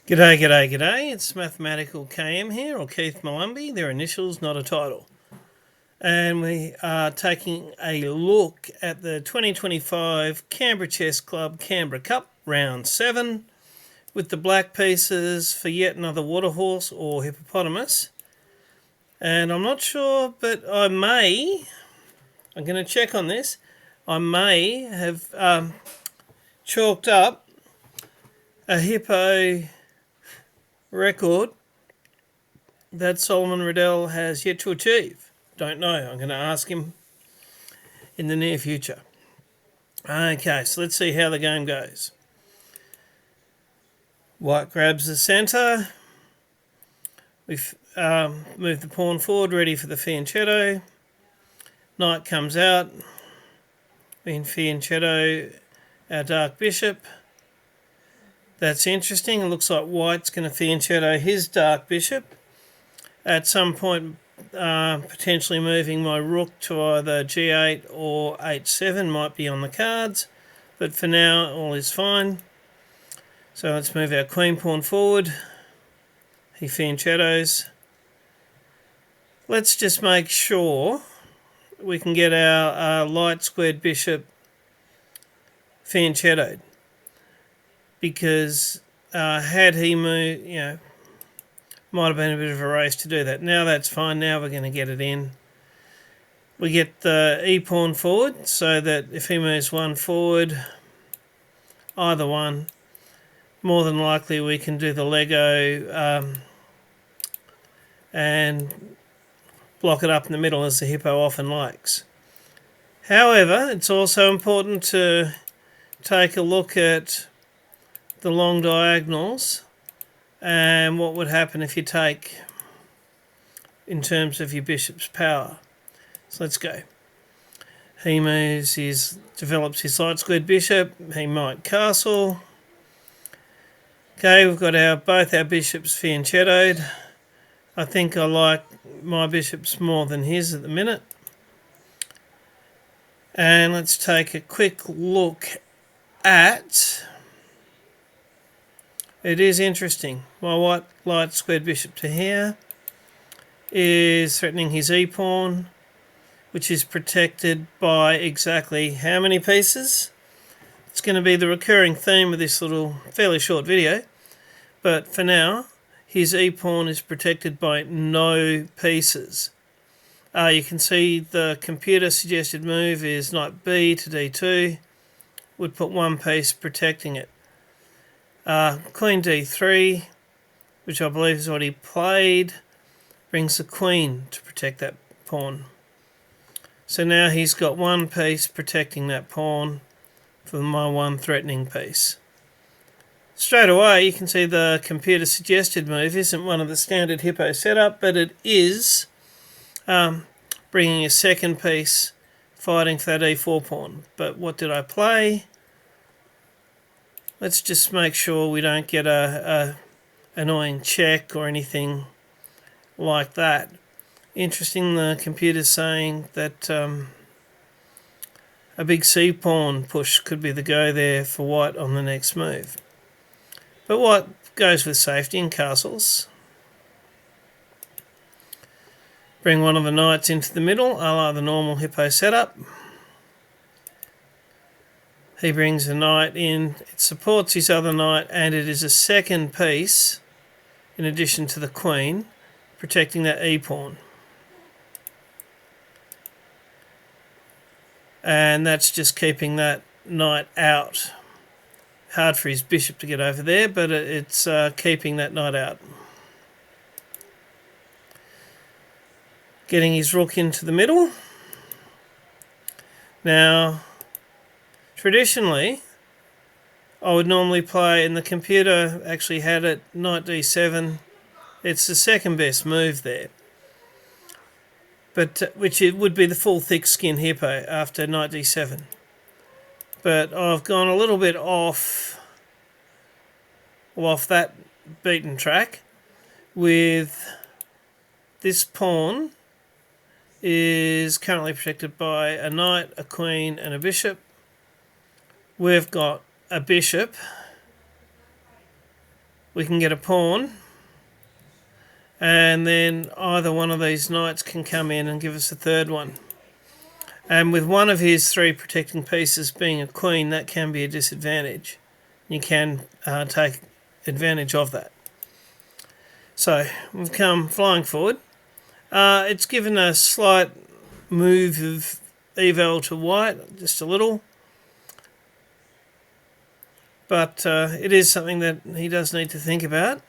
G'day, g'day, g'day. It's Mathematical KM here, or Keith Malumbi. Their initials, not a title. And we are taking a look at the 2025 Canberra Chess Club Canberra Cup, round 7, with the black pieces for yet another waterhorse or hippopotamus. And I'm not sure, but I'm going to check on this, I may have chalked up a hippo record that Solomon Riddell has yet to achieve. Don't know. I'm going to ask him in the near future. Okay, so let's see how the game goes. White grabs the centre. We've moved the pawn forward, ready for the fianchetto. Knight comes out. In fianchetto, our dark bishop. That's interesting. It looks like white's going to fianchetto his dark bishop. At some point, potentially moving my rook to either g8 or h7 might be on the cards. But for now, all is fine. So let's move our queen pawn forward. He fianchettos. Let's just make sure we can get our light squared bishop fianchettoed. Because had he moved, might have been a bit of a race to do that. Now that's fine. Now we're going to get it in. We get the e-pawn forward so that if he moves one forward, either one, more than likely we can do the Lego and block it up in the middle as the hippo often likes. However, it's also important to take a look at the long diagonals and what would happen if you take in terms of your bishop's power. So let's go. He develops his light squared bishop. He might castle. Okay, we've got both our bishops fianchettoed. I think I like my bishops more than his at the minute. And let's take a quick look at... It is interesting. My white light squared bishop to here is threatening his e-pawn, which is protected by exactly how many pieces? It's going to be the recurring theme of this little fairly short video. But for now, his e-pawn is protected by no pieces. You can see the computer suggested move is knight b to d2. Would put one piece protecting it. Queen d3, which I believe is what he played, brings the queen to protect that pawn. So now he's got one piece protecting that pawn for my one threatening piece. Straight away you can see the computer suggested move isn't one of the standard hippo setup, but it is bringing a second piece fighting for that e4 pawn. But what did I play? Let's just make sure we don't get a annoying check or anything like that. Interesting, the computer's saying that a big c-pawn push could be the go there for white on the next move. But white goes with safety and castles. Bring one of the knights into the middle, a la the normal hippo setup. He brings a knight in, it supports his other knight, and it is a second piece, in addition to the queen, protecting that e-pawn. And that's just keeping that knight out. Hard for his bishop to get over there, but it's keeping that knight out. Getting his rook into the middle. Now, traditionally, I would normally play, and the computer actually had it, knight d7. It's the second best move there. But which it would be the full thick skin hippo after knight d7. But I've gone a little bit off that beaten track with this pawn is currently protected by a knight, a queen and a bishop. We've got a bishop we can get a pawn, and then either one of these knights can come in and give us a third one. And with one of his three protecting pieces being a queen, that can be a disadvantage. You can take advantage of that. So we've come flying forward. It's given a slight move of eval to white, just a little. But it is something that he does need to think about.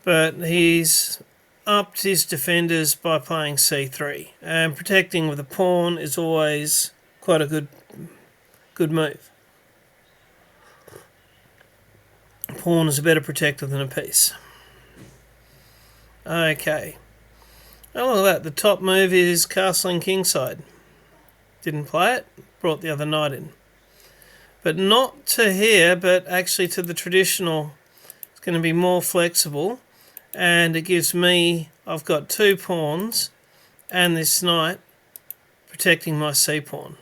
But he's upped his defenders by playing c3. And protecting with a pawn is always quite a good move. A pawn is a better protector than a piece. Okay. Oh, look at that. The top move is castling kingside. Didn't play it. Brought the other knight in. But not to here, but actually to the traditional. It's going to be more flexible. And it gives me, I've got two pawns and this knight protecting my c-pawn.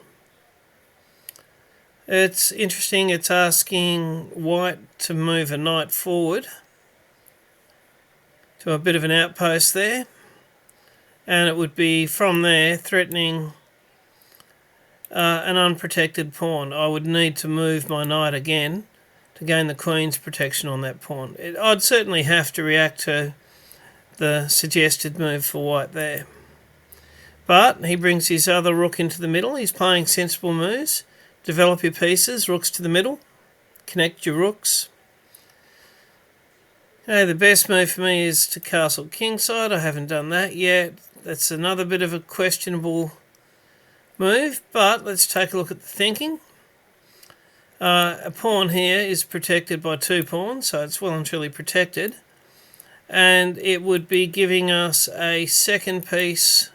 It's interesting. It's asking white to move a knight forward to a bit of an outpost there. And it would be from there threatening an unprotected pawn. I would need to move my knight again to gain the queen's protection on that pawn. I'd certainly have to react to the suggested move for white there. But he brings his other rook into the middle. He's playing sensible moves. Develop your pieces, rooks to the middle. Connect your rooks. Okay, the best move for me is to castle kingside. I haven't done that yet. That's another bit of a questionable move, but let's take a look at the thinking. A pawn here is protected by two pawns, so it's well and truly protected. And it would be giving us a second piece.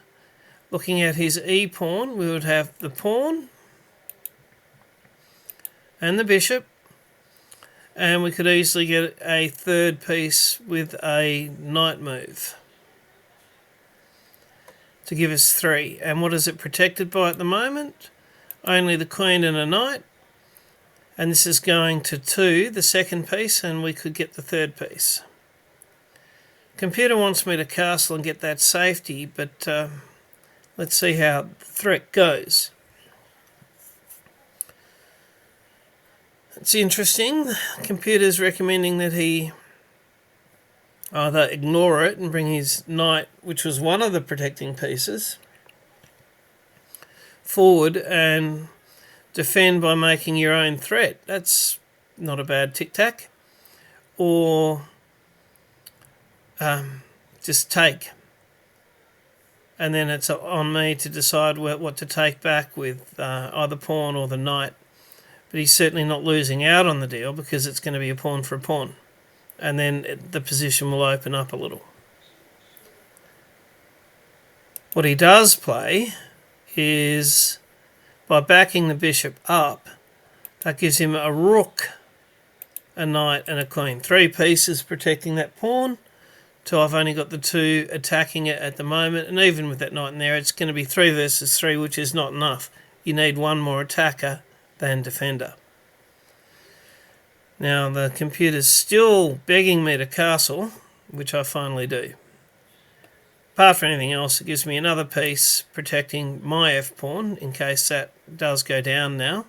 Looking at his e-pawn, we would have the pawn and the bishop. And we could easily get a third piece with a knight move to give us three. And what is it protected by at the moment? Only the queen and a knight. And this is going to two, the second piece, and we could get the third piece. Computer wants me to castle and get that safety, but let's see how the threat goes. It's interesting. The computer's recommending that he either ignore it and bring his knight, which was one of the protecting pieces, forward and defend by making your own threat. That's not a bad tic-tac. Or just take. And then it's on me to decide what to take back with either pawn or the knight. But he's certainly not losing out on the deal because it's going to be a pawn for a pawn. And then the position will open up a little. What he does play is, by backing the bishop up, that gives him a rook, a knight and a queen. Three pieces protecting that pawn. So I've only got the two attacking it at the moment. And even with that knight in there, it's going to be 3 versus 3, which is not enough. You need one more attacker than defender. Now the computer's still begging me to castle, which I finally do. Apart from anything else, it gives me another piece protecting my f-pawn in case that does go down now.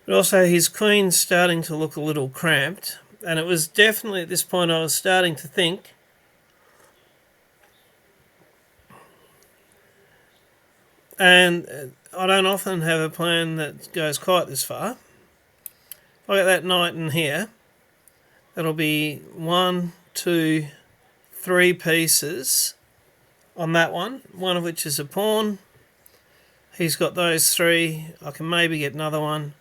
But also his queen's starting to look a little cramped, and it was definitely at this point I was starting to think and I don't often have a plan that goes quite this far. If I get that knight in here, that'll be 1, 2, 3 pieces on that one of which is a pawn. He's got those 3. I can maybe get another one.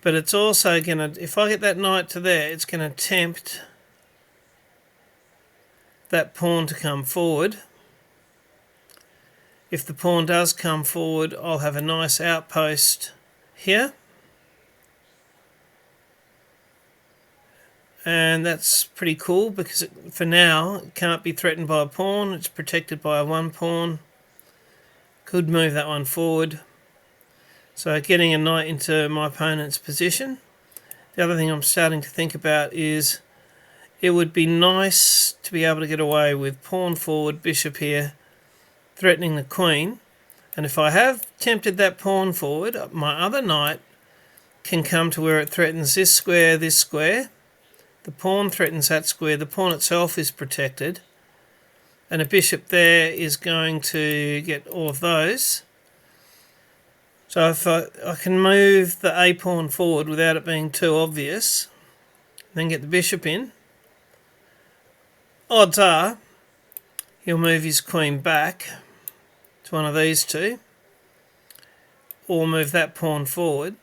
But it's also going to, if I get that knight to there, it's going to tempt that pawn to come forward. If the pawn does come forward, I'll have a nice outpost here. And that's pretty cool because for now it can't be threatened by a pawn. It's protected by a 1 pawn. Could move that one forward. So getting a knight into my opponent's position. The other thing I'm starting to think about is it would be nice to be able to get away with pawn forward, bishop here, threatening the queen. And if I have tempted that pawn forward, my other knight can come to where it threatens this square, this square. The pawn threatens that square. The pawn itself is protected. And a bishop there is going to get all of those. So if I can move the a pawn forward without it being too obvious, then get the bishop in, odds are he'll move his queen back to one of these two, or move that pawn forward.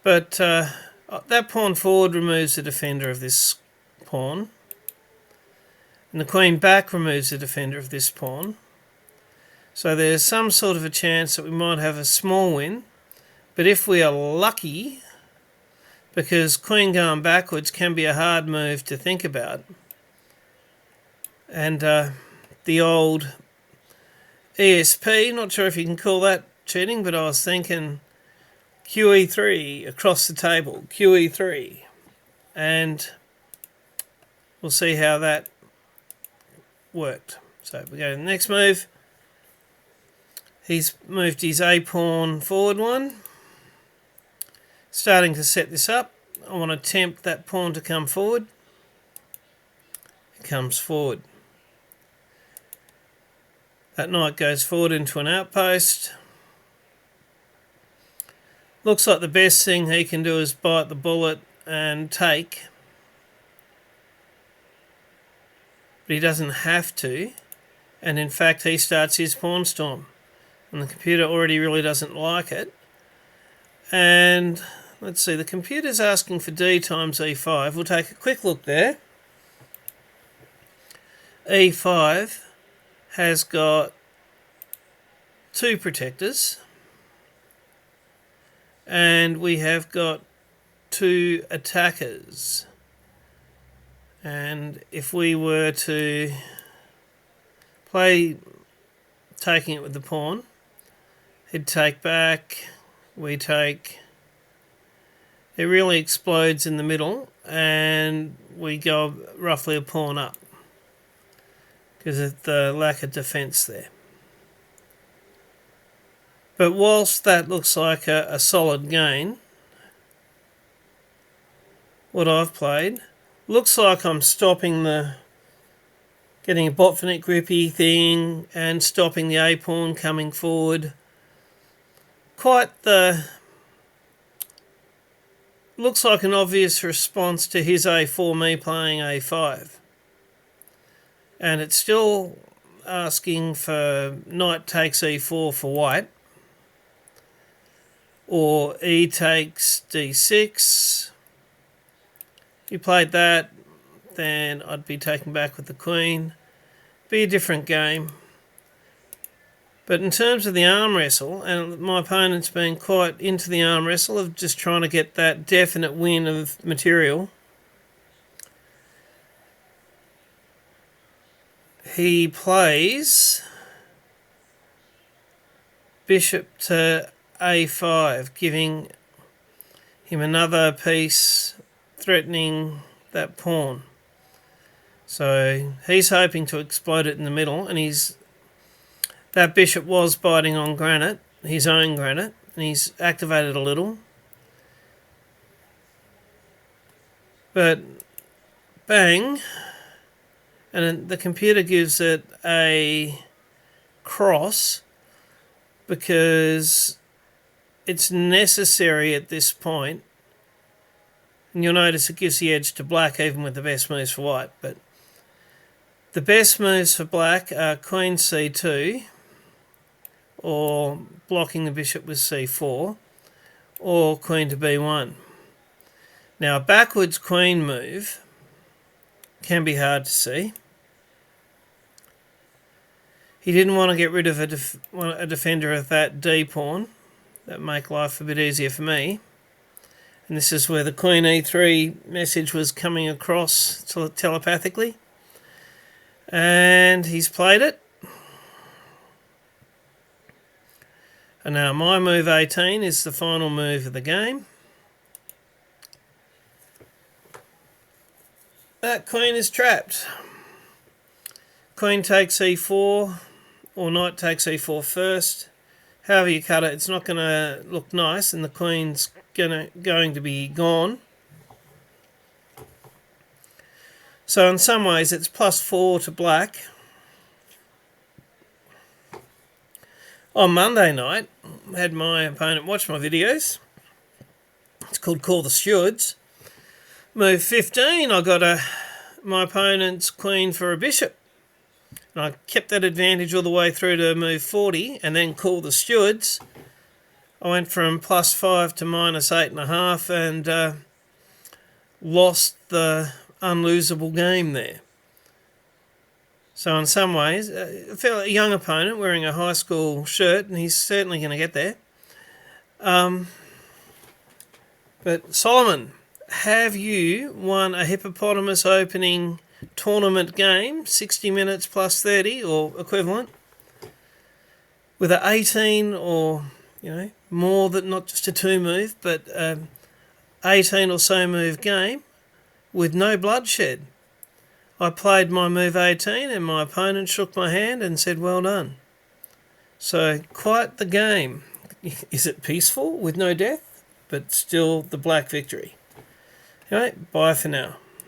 But that pawn forward removes the defender of this pawn, and the queen back removes the defender of this pawn. So there's some sort of a chance that we might have a small win, but if we are lucky, because queen going backwards can be a hard move to think about, and the old ESP, not sure if you can call that cheating, but I was thinking QE3 across the table, QE3, and we'll see how that worked. So we go to the next move. He's moved his a pawn forward one. Starting to set this up. I want to tempt that pawn to come forward. It comes forward. That knight goes forward into an outpost. Looks like the best thing he can do is bite the bullet and take. But he doesn't have to. And in fact, he starts his pawn storm. And the computer already really doesn't like it. And let's see, the computer's asking for d times e5. We'll take a quick look there. e5 has got two protectors. And we have got two attackers. And if we were to play taking it with the pawn, he'd take back, we take, it really explodes in the middle, and we go roughly a pawn up because of the lack of defence there. But whilst that looks like a solid gain, what I've played looks like I'm stopping getting a botvinnik grippy thing and stopping the a pawn coming forward. Looks like an obvious response to his a4, me playing a5. And it's still asking for knight takes e4 for white, or e takes d6. If you played that, then I'd be taken back with the queen. Be a different game. But in terms of the arm wrestle, and my opponent's been quite into the arm wrestle of just trying to get that definite win of material, he plays bishop to a5, giving him another piece threatening that pawn. So he's hoping to explode it in the middle, and that bishop was biting on granite, his own granite, and he's activated a little. But bang, and the computer gives it a cross because it's necessary at this point. And you'll notice it gives the edge to black even with the best moves for white. But the best moves for black are queen c2, or blocking the bishop with c4, or queen to b1. Now a backwards queen move can be hard to see. He didn't want to get rid of a defender of that d pawn. That would make life a bit easier for me. And this is where the queen e3 message was coming across telepathically. And he's played it. And now my move 18 is the final move of the game. That queen is trapped. Queen takes e4, or knight takes e4 first. However you cut it, it's not going to look nice, and the queen's going to be gone. So in some ways, it's +4 to black. On Monday night, I had my opponent watch my videos. It's called Call the Stewards. Move 15, I got my opponent's queen for a bishop. And I kept that advantage all the way through to move 40, and then Call the Stewards. I went from +5 to -8.5 and lost the unlosable game there. So in some ways, a fairly young opponent wearing a high school shirt, and he's certainly going to get there. But Solomon, have you won a hippopotamus opening tournament game, 60 minutes +30 or equivalent, with an 18 or more than not just a 2 move, but 18 or so move game with no bloodshed? I played my move 18 and my opponent shook my hand and said, well done. So quite the game. Is it peaceful with no death, but still the black victory? Anyway, bye for now.